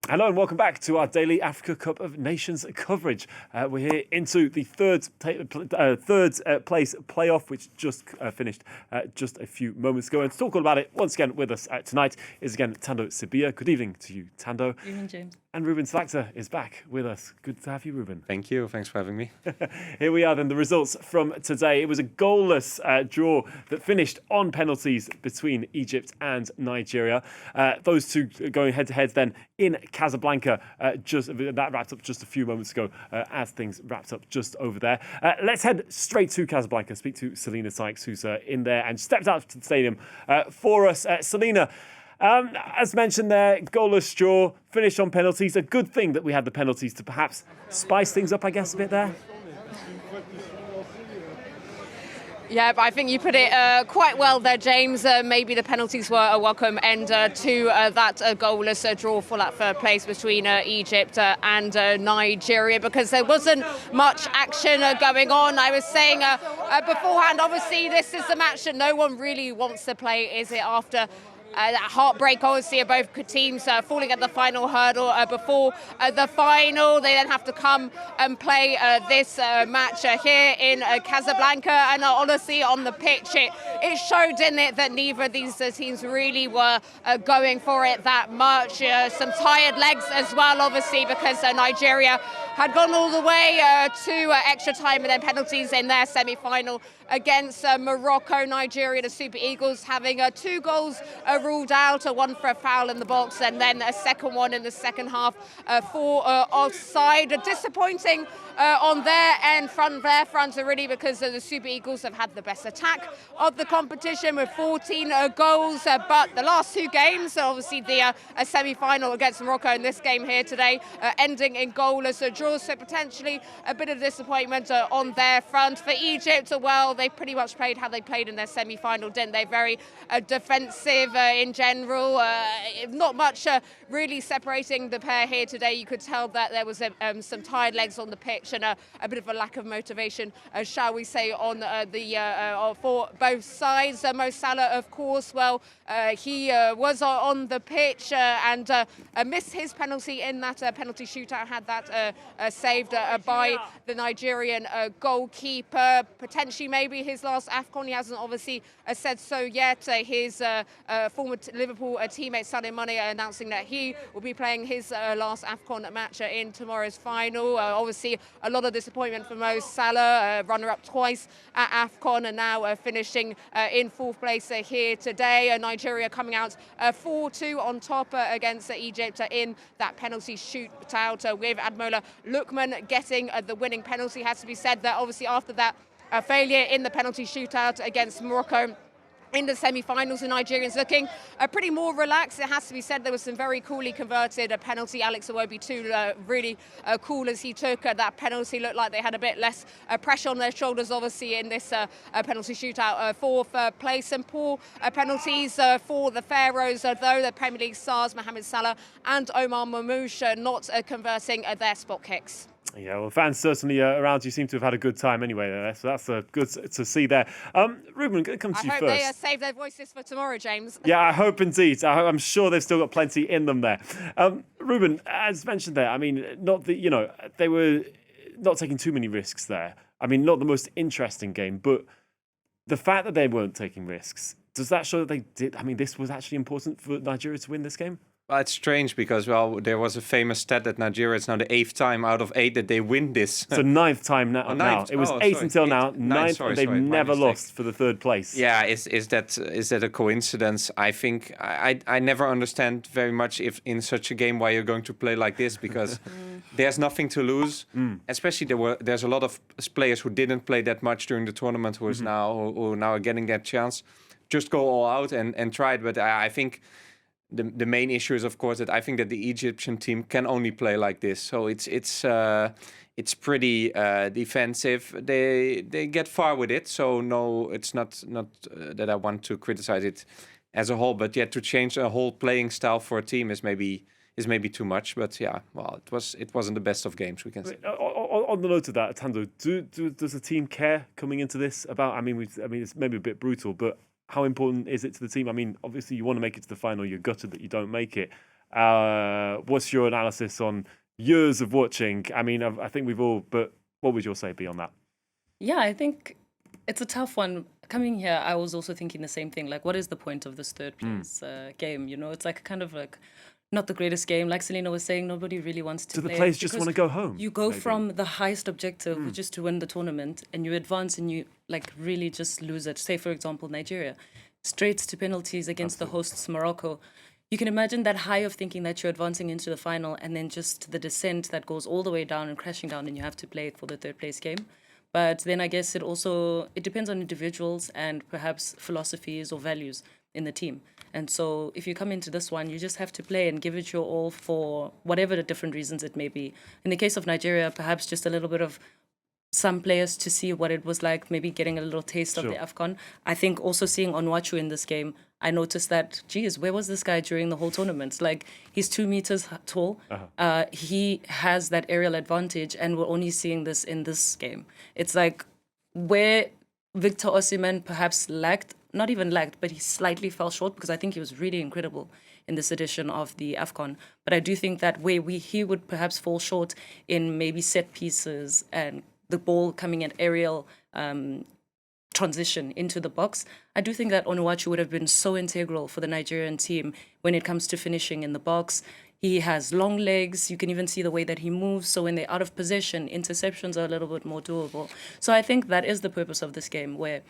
Hello and welcome back to our daily Africa Cup of Nations coverage. We're here into the third place playoff, which just finished just a few moments ago. And to talk all about it, once again with us tonight is again Tando Sibia. Good evening to you, Tando. Good evening, James. And Ruben Slagter is back with us. Good to have you, Ruben. Thank you. Thanks for having me. Here we are then, the results from today. It was a goalless draw that finished on penalties between Egypt and Nigeria. Those two going head-to-head then in Casablanca. That wrapped up just a few moments ago as things wrapped up just over there. Let's head straight to Casablanca, speak to Selena Sykes, who's in there and stepped out to the stadium for us. Selena, as mentioned there, goalless draw, finished on penalties. A good thing that we had the penalties to perhaps spice things up, I guess, a bit there. Yeah, but I think you put it quite well there, James. Maybe the penalties were a welcome end to that goalless draw for that third place between Egypt and Nigeria, because there wasn't much action going on. I was saying beforehand, obviously, this is the match that no one really wants to play, is it, after that heartbreak, obviously, of both teams falling at the final hurdle before the final. They then have to come and play this match here in Casablanca. And honestly, on the pitch, it showed, didn't it, that neither of these teams really were going for it that much. Some tired legs as well, obviously, because Nigeria had gone all the way to extra time and then penalties in their semi-final against Morocco. Nigeria, the Super Eagles, having 2 goals ruled out, one for a foul in the box and then a second one in the second half for offside. Disappointing on their front, really, because the Super Eagles have had the best attack of the competition with 14 goals. But the last 2 games, obviously the semi-final against Morocco and this game here today, ending in goalless draws, so potentially a bit of disappointment on their front. For Egypt, well, they pretty much played how they played in their semi-final, didn't they? Very defensive in general. Not much really separating the pair here today. You could tell that there was some tired legs on the pitch and a bit of a lack of motivation, shall we say, on for both sides. Mo Salah, of course, well, he was on the pitch and missed his penalty in that penalty shootout. Had that saved by the Nigerian goalkeeper. Potentially, maybe his last AFCON. He hasn't obviously said so yet. His former Liverpool teammate Sadio Mane announcing that he will be playing his last AFCON match in tomorrow's final. Obviously, a lot of disappointment for Mo Salah, runner-up twice at AFCON and now finishing in 4th place here today. Nigeria coming out 4-2 on top against Egypt in that penalty shootout with Ademola Lookman getting the winning penalty. Has to be said that obviously after that failure in the penalty shootout against Morocco in the semi-finals, the Nigerians looking pretty more relaxed. It has to be said there was some very coolly converted penalty. Alex Iwobi too, really cool as he took that penalty. Looked like they had a bit less pressure on their shoulders, obviously, in this penalty shootout. 4th place, and poor penalties for the Pharaohs, though. The Premier League stars Mohamed Salah and Omar Mamouche not converting their spot kicks. Yeah, well, fans certainly around you seem to have had a good time anyway. So that's good to see there. Ruben, I'm going to come to you first. I hope they save their voices for tomorrow, James. Yeah, I hope indeed. I'm sure they've still got plenty in them there. Ruben, as mentioned there, I mean, they were not taking too many risks there. I mean, not the most interesting game, but the fact that they weren't taking risks, does that show that they did? I mean, this was actually important for Nigeria to win this game? Well, it's strange because, well, there was a famous stat that Nigeria, it's now the 8th time out of 8 that they win this. So 9th time now. Ninth. It was 8 until now. 9th, and they've never lost for the 3rd place. Yeah, is that a coincidence? I think I never understand very much if in such a game why you're going to play like this, because there's nothing to lose. Especially there's a lot of players who didn't play that much during the tournament who now are getting that chance. Just go all out and try it. But I think the main issue is, of course, that I think that the Egyptian team can only play like this. So it's pretty defensive. They get far with it. So no, it's not that I want to criticize it as a whole. But yet to change a whole playing style for a team is maybe too much. But yeah, well, it wasn't the best of games, we can say. On the note of that, Tando, does the team care coming into this about? I mean, it's maybe a bit brutal, but how important is it to the team? I mean, obviously you want to make it to the final. You're gutted that you don't make it. What's your analysis on years of watching? I mean, I think we've all, but what would your say be on that? Yeah, I think it's a tough one. Coming here, I was also thinking the same thing. Like, what is the point of this third place game? You know, it's like kind of like not the greatest game. Like Selena was saying, nobody really wants to Do the play it players just because want to go home? You go maybe? from the highest objective, which is to win the tournament, and you advance and you like really just lose it. Say, for example, Nigeria, straight to penalties against the hosts Morocco. You can imagine that high of thinking that you're advancing into the final, and then just the descent that goes all the way down and crashing down, and you have to play it for the third place game. But then I guess it depends on individuals and perhaps philosophies or values in the team. And so if you come into this one, you just have to play and give it your all for whatever the different reasons it may be. In the case of Nigeria, perhaps just a little bit of some players to see what it was like, maybe getting a little taste of the AFCON. I think also seeing Onwachu in this game, I noticed that, geez, where was this guy during the whole tournament? Like, he's 2 meters tall. He has that aerial advantage, and we're only seeing this in this game. It's like where Victor Osimhen perhaps lacked, not even lacked, but he slightly fell short, because I think he was really incredible in this edition of the AFCON. But I do think that where he would perhaps fall short in maybe set pieces and the ball coming at aerial transition into the box, I do think that Onuachu would have been so integral for the Nigerian team when it comes to finishing in the box. He has long legs. You can even see the way that he moves. So when they're out of possession, interceptions are a little bit more doable. So I think that is the purpose of this game, where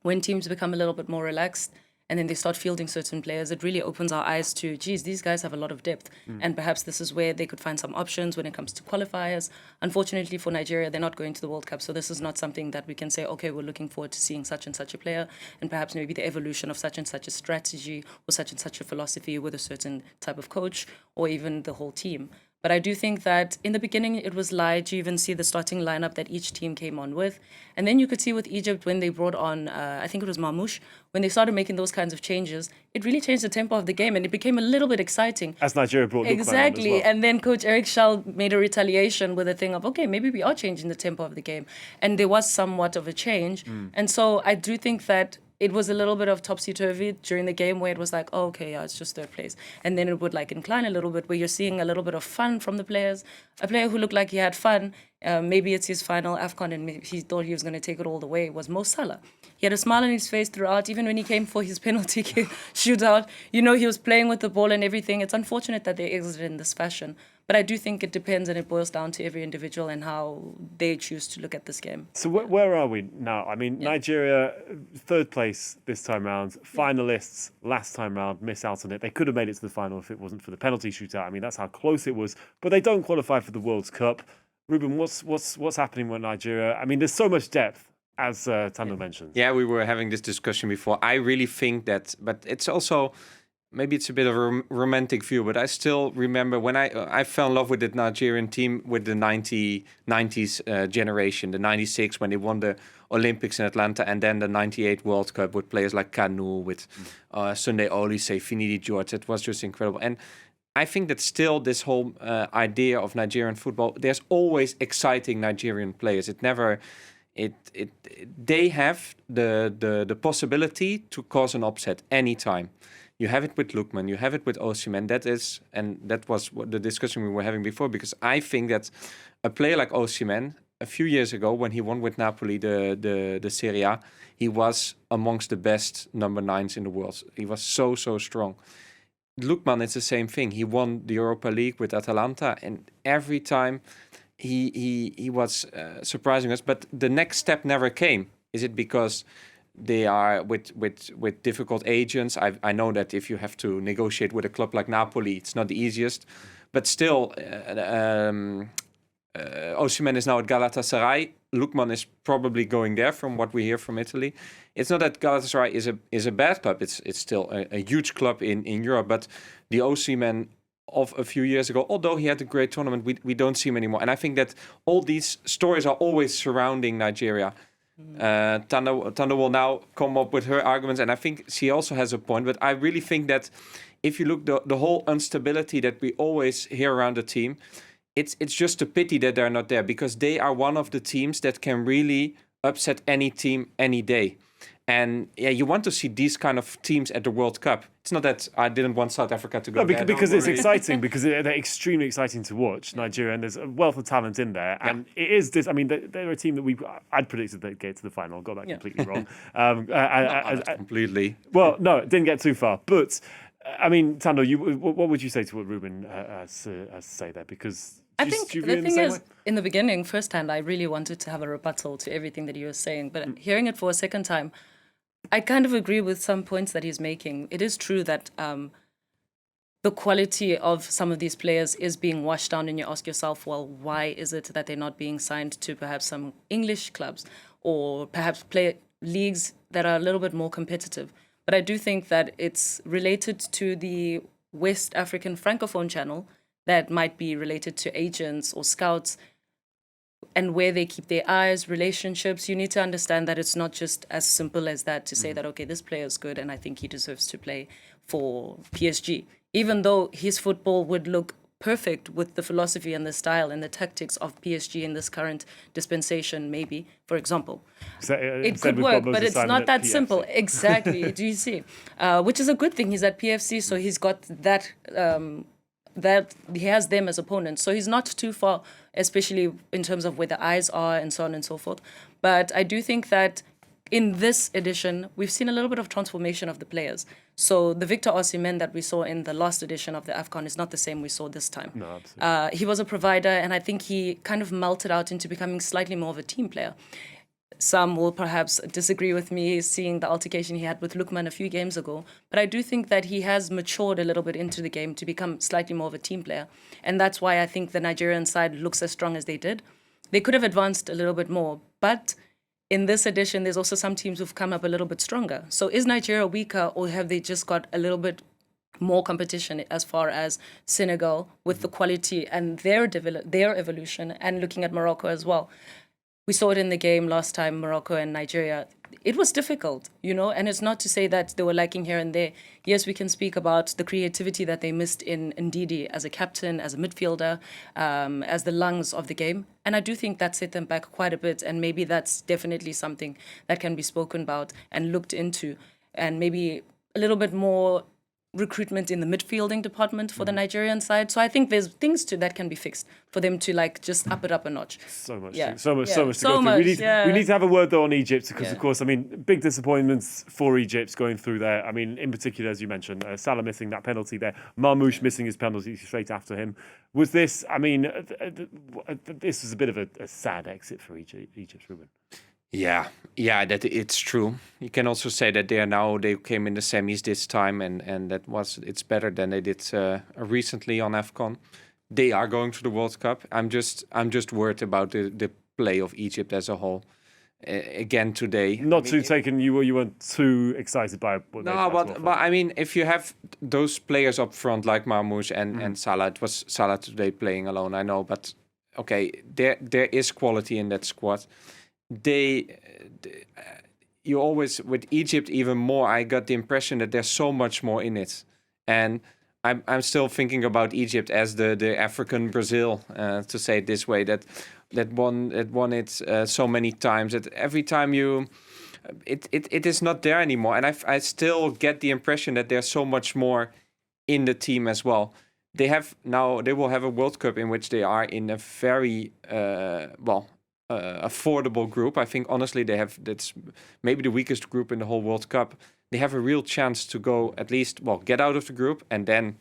when teams become a little bit more relaxed and then they start fielding certain players, it really opens our eyes to, geez, these guys have a lot of depth. And perhaps this is where they could find some options when it comes to qualifiers. Unfortunately for Nigeria, they're not going to the World Cup. So this is not something that we can say, okay, we're looking forward to seeing such and such a player, and perhaps maybe the evolution of such and such a strategy or such and such a philosophy with a certain type of coach or even the whole team. But I do think that in the beginning, it was light. You even see the starting lineup that each team came on with. And then you could see with Egypt when they brought on, I think it was Mamouche, when they started making those kinds of changes, it really changed the tempo of the game and it became a little bit exciting. As Nigeria brought Lukman Exactly. on as well. And then Coach Eric Schall made a retaliation with a thing of, okay, maybe we are changing the tempo of the game. And there was somewhat of a change. And so I do think that it was a little bit of topsy-turvy during the game where it was like, oh, okay, yeah, it's just third place. And then it would like incline a little bit where you're seeing a little bit of fun from the players. A player who looked like he had fun, maybe it's his final AFCON and maybe he thought he was going to take it all the way, was Mo Salah. He had a smile on his face throughout, even when he came for his penalty shootout. You know, he was playing with the ball and everything. It's unfortunate that they exited in this fashion. But I do think it depends and it boils down to every individual and how they choose to look at this game. So where are we now? I mean, Nigeria, third place this time round. Finalists last time round, miss out on it. They could have made it to the final if it wasn't for the penalty shootout. I mean, that's how close it was. But they don't qualify for the World Cup. Ruben, what's happening with Nigeria? I mean, there's so much depth, as Tando mentioned. Yeah, we were having this discussion before. I really think that, but it's also, maybe it's a bit of a romantic view, but I still remember when I fell in love with the Nigerian team with the 90s generation, the 96 when they won the Olympics in Atlanta, and then the 98 World Cup with players like Kanu, with Sunday Olise, Finidi George. It was just incredible. And I think that still this whole idea of Nigerian football, there's always exciting Nigerian players. It never... they have the possibility to cause an upset anytime. You have it with Lukman, you have it with Osimhen. That was the discussion we were having before, because I think that a player like Osimhen, a few years ago when he won with Napoli the Serie A, he was amongst the best number 9s in the world. He was so strong. Lukman, it's the same thing. He won the Europa League with Atalanta, and every time he was surprising us. But the next step never came. Is it because they are with difficult agents? I know that if you have to negotiate with a club like Napoli, it's not the easiest. But still, Osimhen is now at Galatasaray. Lukman is probably going there, from what we hear from Italy. It's not that Galatasaray is a bad club. It's still a huge club in Europe. But the Osimhen of a few years ago, although he had a great tournament, we don't see him anymore. And I think that all these stories are always surrounding Nigeria. Tando will now come up with her arguments, and I think she also has a point. But I really think that if you look the whole instability that we always hear around the team, it's just a pity that they're not there, because they are one of the teams that can really upset any team any day. And yeah, you want to see these kind of teams at the World Cup. It's not that I didn't want South Africa to go there. Because it's exciting, because they're extremely exciting to watch, Nigeria, and there's a wealth of talent in there. And it is this, I mean, they're a team that I'd predicted they'd get to the final. Got that completely wrong. Completely. Well, no, it didn't get too far. But, I mean, Tando, what would you say to what Ruben has to say there? Because I think the thing is, in the beginning, firsthand, I really wanted to have a rebuttal to everything that he was saying. But hearing it for a second time, I kind of agree with some points that he's making. It is true that the quality of some of these players is being washed down, and you ask yourself, well, why is it that they're not being signed to perhaps some English clubs or perhaps play leagues that are a little bit more competitive? But I do think that it's related to the West African Francophone channel that might be related to agents or scouts and where they keep their eyes, relationships. You need to understand that it's not just as simple as that to say that, okay, this player is good and I think he deserves to play for PSG. Even though his football would look perfect with the philosophy and the style and the tactics of PSG in this current dispensation, maybe, for example. It could work, but it's not that simple. Exactly. Do you see? Which is a good thing. He's at PFC, so he's got that... that he has them as opponents. So he's not too far, especially in terms of where the eyes are and so on and so forth. But I do think that in this edition, we've seen a little bit of transformation of the players. So the Victor Osimhen that we saw in the last edition of the AFCON is not the same we saw this time. No, absolutely. He was a provider, and I think he kind of melted out into becoming slightly more of a team player. Some will perhaps disagree with me, seeing the altercation he had with Lukman a few games ago. But I do think that he has matured a little bit into the game to become slightly more of a team player. And that's why I think the Nigerian side looks as strong as they did. They could have advanced a little bit more. But in this edition, there's also some teams who've come up a little bit stronger. So is Nigeria weaker, or have they just got a little bit more competition as far as Senegal with the quality and their evolution, and looking at Morocco as well? We saw it in the game last time, Morocco and Nigeria. It was difficult, and it's not to say that they were lacking here and there. Yes, we can speak about the creativity that they missed in Ndidi as a captain, as a midfielder, as the lungs of the game. And I do think that set them back quite a bit. And maybe that's definitely something that can be spoken about and looked into. And maybe a little bit more recruitment in the midfielding department for the Nigerian side. So I think there's things that can be fixed for them to just up it up a notch. So much to go through. We need to have a word though on Egypt, because of course, I mean, big disappointments for Egypt going through there. I mean, in particular, as you mentioned, Salah missing that penalty there, Marmoush missing his penalty straight after him. Was this? I mean, this was a bit of a sad exit for Egypt, Ruben. Yeah, that it's true. You can also say that they came in the semis this time, and it's better than they did recently on AFCON. They are going to the World Cup. I'm just worried about the play of Egypt as a whole. Again today, you weren't too excited by what they did. But I mean, if you have those players up front like Marmoush and Salah, it was Salah today playing alone, I know, but okay, there is quality in that squad. You always, with Egypt even more, I got the impression that there's so much more in it. And I'm still thinking about Egypt as the African Brazil, to say it this way, that won it so many times, that every time it is not there anymore. And I still get the impression that there's so much more in the team as well. They will have a World Cup in which they are in a very affordable group. I think honestly that's maybe the weakest group in the whole World Cup. They have a real chance to go at least get out of the group, and then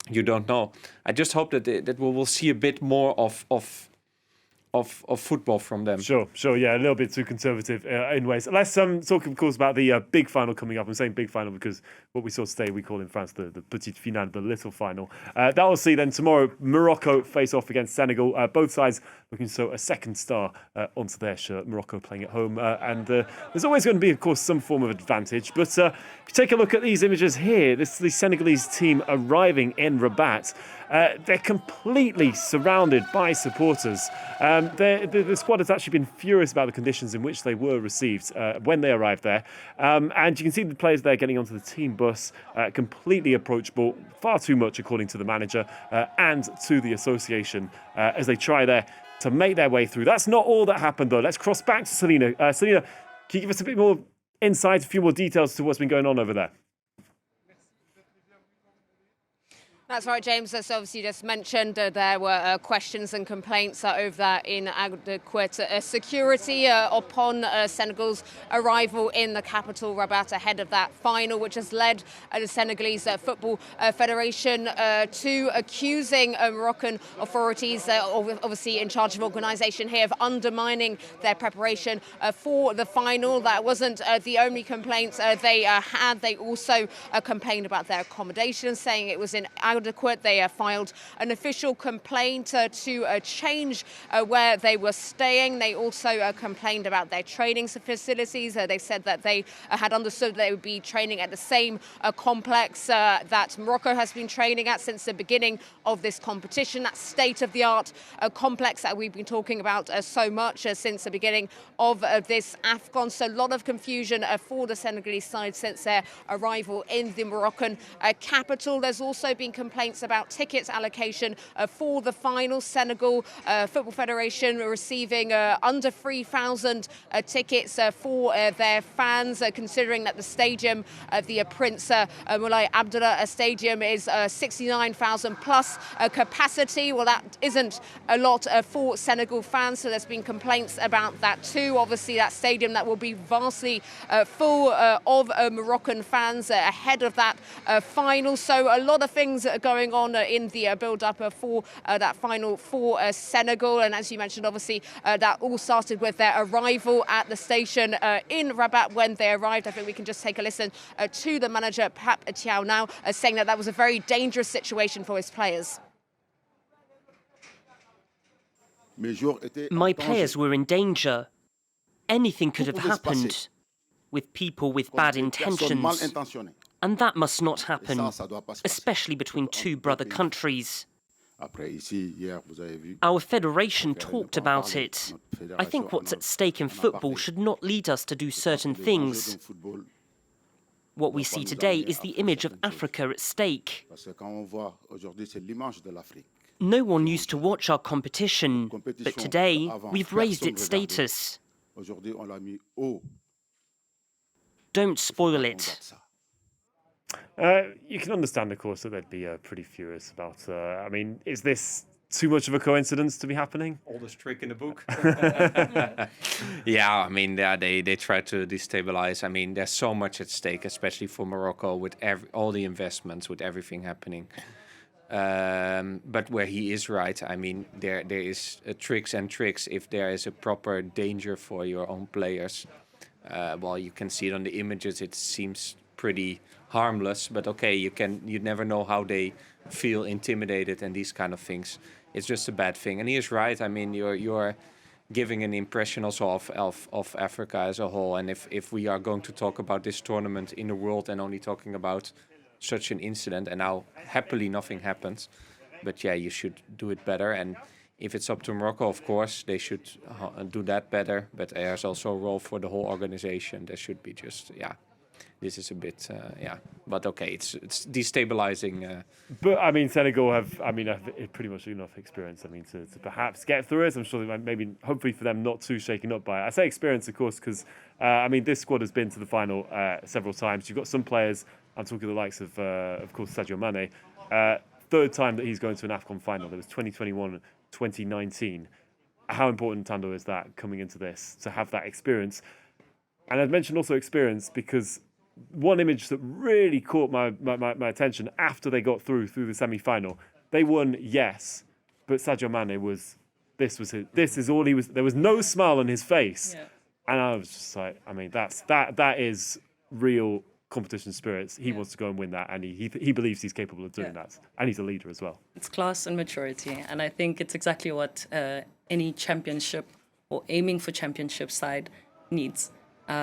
you don't know. I just hope that we will see a bit more of football from them. Sure, yeah, a little bit too conservative in ways. Let's talk, of course, about the big final coming up. I'm saying big final because what we saw today, we call in France the petite finale, the little final. That will see then tomorrow Morocco face off against Senegal. Both sides looking to sew a second star onto their shirt. Morocco playing at home, and there's always going to be, of course, some form of advantage. But if you take a look at these images here, this is the Senegalese team arriving in Rabat. They're completely surrounded by supporters. The squad has actually been furious about the conditions in which they were received when they arrived there. And you can see the players there getting onto the team bus, completely approachable, far too much according to the manager and to the association as they try there to make their way through. That's not all that happened though. Let's cross back to Selina. Selina, can you give us a bit more insight, a few more details to what's been going on over there. That's right, James. As obviously just mentioned, there were questions and complaints over that inadequate security upon Senegal's arrival in the capital, Rabat, ahead of that final, which has led the Senegalese Football Federation to accusing Moroccan authorities, obviously in charge of organisation here, of undermining their preparation for the final. That wasn't the only complaints they had. They also complained about their accommodation, saying it was inadequate. They filed an official complaint to change where they were staying. They also complained about their training facilities. They said that they had understood they would be training at the same complex that Morocco has been training at since the beginning of this competition. That state-of-the-art complex that we've been talking about so much since the beginning of this AFCON. So a lot of confusion for the Senegalese side since their arrival in the Moroccan capital. There's also been complaints about tickets allocation for the final. Senegal Football Federation receiving under 3,000 tickets for their fans, considering that the stadium, the Prince Moulay Abdallah Stadium, is 69,000 plus capacity. Well, that isn't a lot for Senegal fans, so there's been complaints about that too. Obviously, that stadium that will be vastly full of Moroccan fans ahead of that final. So a lot of things going on in the build-up for that final for Senegal. And as you mentioned, obviously, that all started with their arrival at the station in Rabat. When they arrived, I think we can just take a listen to the manager, Pap Thiaw, now, saying that that was a very dangerous situation for his players. My players were in danger. Anything could have happened with people with bad intentions. And that must not happen, especially between two brother countries. Our federation talked about it. I think what's at stake in football should not lead us to do certain things. What we see today is the image of Africa at stake. No one used to watch our competition, but today we've raised its status. Don't spoil it. You can understand, of course, that they'd be pretty furious about. I mean, is this too much of a coincidence to be happening? Oldest trick in the book. Yeah, I mean, they try to destabilize. I mean, there's so much at stake, especially for Morocco, with all the investments, with everything happening. But where he is right, I mean, there is tricks and tricks if there is a proper danger for your own players. Well, you can see it on the images. It seems pretty harmless, but okay, you never know how they feel intimidated and these kind of things. It's just a bad thing. And he is right. I mean, you're giving an impression also of Africa as a whole. And if we are going to talk about this tournament in the world and only talking about such an incident, and now happily nothing happened, but yeah, you should do it better. And if it's up to Morocco, of course, they should do that better. But there's also a role for the whole organization. There should be just, this is a bit, but okay, it's destabilizing. But I mean, Senegal have pretty much enough experience. I mean, to perhaps get through it. I'm sure maybe, hopefully for them, not too shaken up by it. I say experience, of course, because I mean, this squad has been to the final several times. You've got some players. I'm talking the likes of course, Sadio Mane. Third time that he's going to an AFCON final. There was 2021, 2019. How important, Tando, is that coming into this to have that experience? And I've mentioned also experience because one image that really caught my attention after they got through the semi-final, they won, yes, but Sadio Mane this is all he was. There was no smile on his face, and I was just like, I mean, that is real competition spirits. He wants to go and win that, and he believes he's capable of doing that, and he's a leader as well. It's class and maturity, and I think it's exactly what any championship or aiming for championship side needs.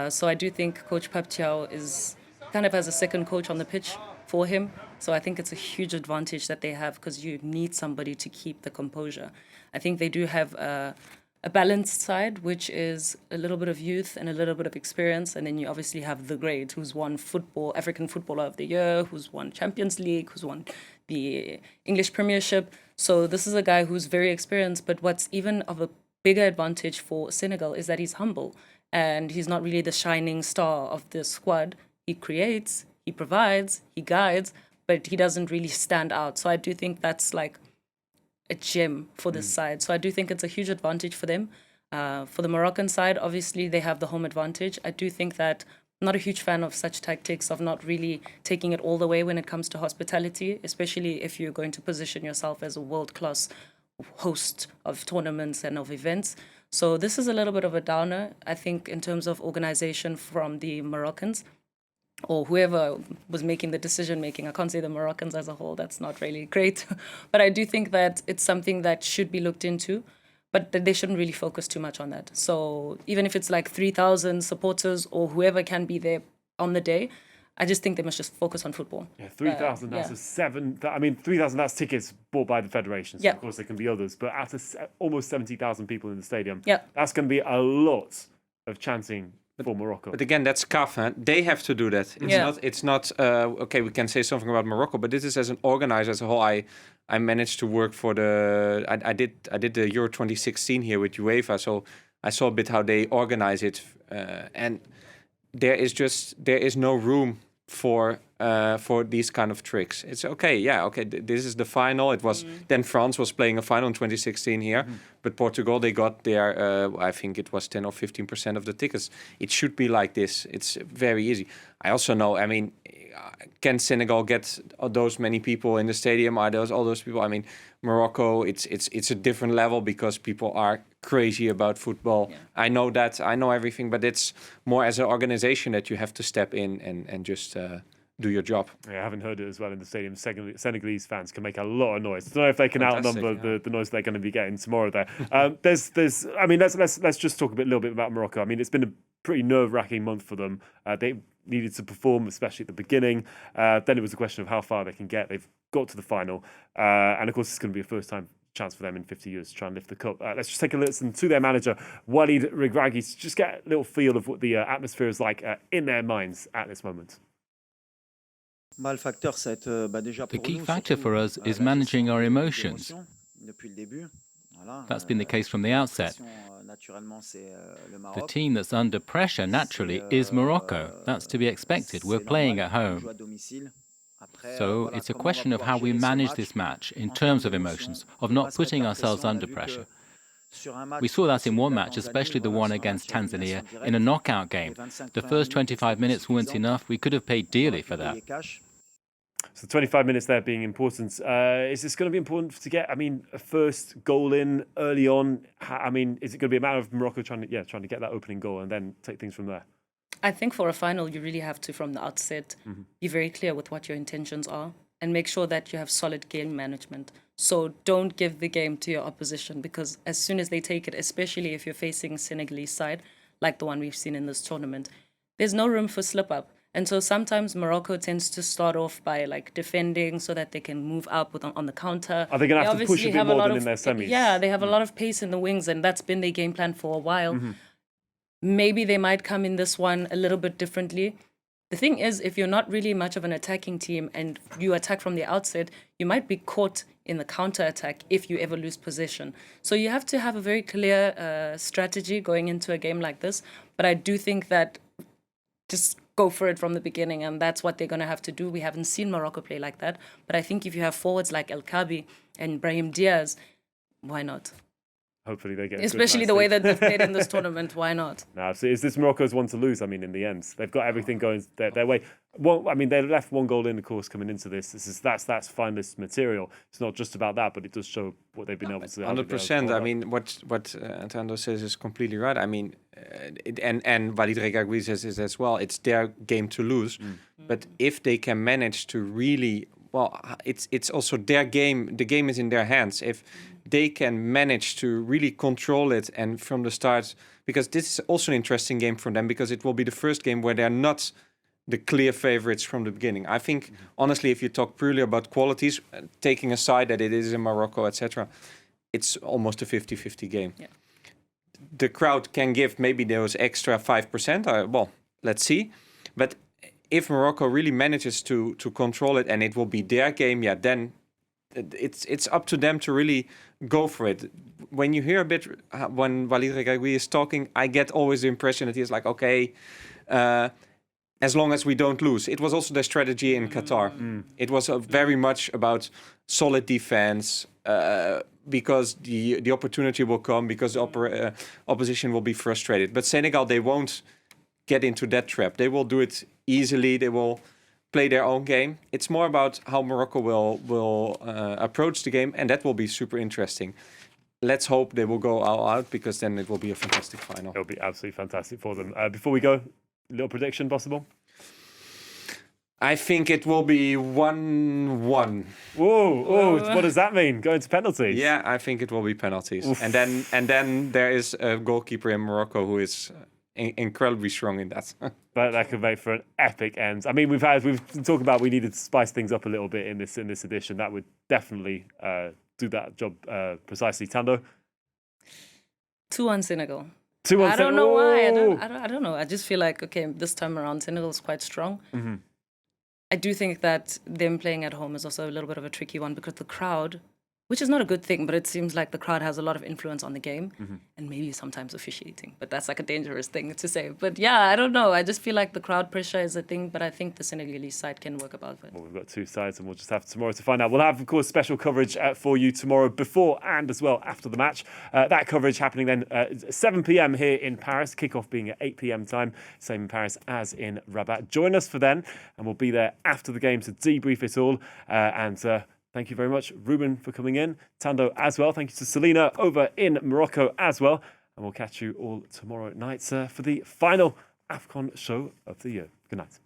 So I do think Coach Pap Thiaw is kind of as a second coach on the pitch for him. So I think it's a huge advantage that they have because you need somebody to keep the composure. I think they do have a balanced side, which is a little bit of youth and a little bit of experience. And then you obviously have the great, who's won African Footballer of the Year, who's won Champions League, who's won the English Premiership. So this is a guy who's very experienced. But what's even of a bigger advantage for Senegal is that he's humble. and he's not really the shining star of the squad. He creates, he provides, he guides, but he doesn't really stand out. So I do think that's like a gem for this side. So I do think it's a huge advantage for them. For the Moroccan side, obviously they have the home advantage. I do think that I'm not a huge fan of such tactics of not really taking it all the way when it comes to hospitality, especially if you're going to position yourself as a world-class host of tournaments and of events. So this is a little bit of a downer, I think, in terms of organization from the Moroccans or whoever was making the decision making. I can't say the Moroccans as a whole, that's not really great. But I do think that it's something that should be looked into, but they shouldn't really focus too much on that. So even if it's like 3,000 supporters or whoever can be there on the day, I just think they must just focus on football. Yeah, 3,000, that's a seven. I mean, 3,000, that's tickets bought by the federations. Yeah. Of course, there can be others, but at almost 70,000 people in the stadium, Yeah. that's going to be a lot of chanting for Morocco. But again, that's CAF. Huh? They have to do that. It's Yeah. not. It's not. Okay, we can say something about Morocco, but this is as an organizer as a whole. I managed to work for the. I did the Euro 2016 here with UEFA, so I saw a bit how they organize it, and there is no room for these kind of tricks. It's okay, yeah, okay. This is the final. It was then France was playing a final in 2016 here, but Portugal, they got their I think it was 10 or 15% of the tickets. It should be like this. It's very easy. I also know. I mean, can Senegal get those many people in the stadium? Are all those people? I mean, Morocco, it's a different level because people are crazy about football. Yeah. I know that. I know everything, but it's more as an organization that you have to step in and just do your job. Yeah, I haven't heard it as well in the stadium. Senegalese fans can make a lot of noise. I don't know if they can outnumber the noise they're going to be getting tomorrow there. There's. I mean, let's just talk a little bit about Morocco. I mean, it's been a pretty nerve-wracking month for them. They needed to perform, especially at the beginning. Then it was a question of how far they can get. They've got to the final, and of course, it's going to be a first-time chance for them in 50 years to try and lift the cup. Let's just take a listen to their manager, Walid Regragui, to just get a little feel of what the atmosphere is like in their minds at this moment. The key factor for us is managing our emotions. That's been the case from the outset. The team that's under pressure, naturally, is Morocco. That's to be expected. We're playing at home. So it's a question of how we manage this match in terms of emotions, of not putting ourselves under pressure. We saw that in one match, especially the one against Tanzania, in a knockout game. The first 25 minutes weren't enough. We could have paid dearly for that. So 25 minutes there being important. Is this going to be important to get, a first goal in early on? Is it going to be a matter of Morocco trying to get that opening goal and then take things from there? I think for a final, you really have to, from the outset, be very clear with what your intentions are and make sure that you have solid game management. So don't give the game to your opposition, because as soon as they take it, especially if you're facing a Senegalese side, like the one we've seen in this tournament, there's no room for slip-up. And so sometimes Morocco tends to start off by defending so that they can move up on the counter. Are they going to have to push a bit more than in their semis? Yeah, they have a lot of pace in the wings, and that's been their game plan for a while. Maybe they might come in this one a little bit differently. The thing is, if you're not really much of an attacking team and you attack from the outset, you might be caught in the counter-attack if you ever lose possession. So you have to have a very clear strategy going into a game like this. But I do think that just go for it from the beginning, and that's what they're going to have to do. We haven't seen Morocco play like that. But I think if you have forwards like El Kabi and Brahim Diaz, why not? Hopefully they get especially the way that they've played in this tournament. Why not? No, so is this Morocco's one to lose? In the end, they've got everything going their way. Well, they left one goal in, of course, coming into this. That's finalist material. It's not just about that, but it does show what they've been able to. 100%. What Antando says is completely right. And Walid Regragui says is as well. It's their game to lose, but if they can manage to really, it's also their game. The game is in their hands. If they can manage to really control it and from the start, because this is also an interesting game for them, because it will be the first game where they're not the clear favorites from the beginning. I think, honestly, if you talk purely about qualities, taking aside that it is in Morocco, etc., it's almost a 50-50 game. Yeah. The crowd can give maybe those extra 5%. Let's see. But if Morocco really manages to control it and it will be their game, then it's up to them to really go for it. When you hear a bit when Walid Regragui is talking, I get always the impression that he's like, okay, as long as we don't lose. It was also their strategy in Qatar. It was very much about solid defense, because the opportunity will come, because the opposition will be frustrated. But Senegal, they won't get into that trap. They will do it easily. They will play their own game. It's more about how Morocco will approach the game, and that will be super interesting. Let's hope they will go all out, because then it will be a fantastic final. It'll be absolutely fantastic for them. Before we go, little prediction possible? I think it will be 1-1. Whoa, what does that mean? Going to penalties? Yeah, I think it will be penalties. And then there is a goalkeeper in Morocco who is incredibly strong in that. But that could make for an epic end. I mean, we've talked about we needed to spice things up a little bit in this edition. That would definitely do that job precisely. Tando? 2-1 Senegal. 2-1 I don't know why. I don't know. I just feel like, okay, this time around Senegal is quite strong. Mm-hmm. I do think that them playing at home is also a little bit of a tricky one, because the crowd, which is not a good thing, but it seems like the crowd has a lot of influence on the game, and maybe sometimes officiating. But that's like a dangerous thing to say. But yeah, I don't know. I just feel like the crowd pressure is a thing, but I think the Senegalese side can work about it. Well, we've got two sides, and we'll just have tomorrow to find out. We'll have, of course, special coverage for you tomorrow, before and as well after the match. That coverage happening then 7 p.m. here in Paris, kickoff being at 8 p.m. time, same in Paris as in Rabat. Join us for then, and we'll be there after the game to debrief it all. Thank you very much, Ruben, for coming in. Tando as well. Thank you to Selena over in Morocco as well. And we'll catch you all tomorrow night for the final AFCON show of the year. Good night.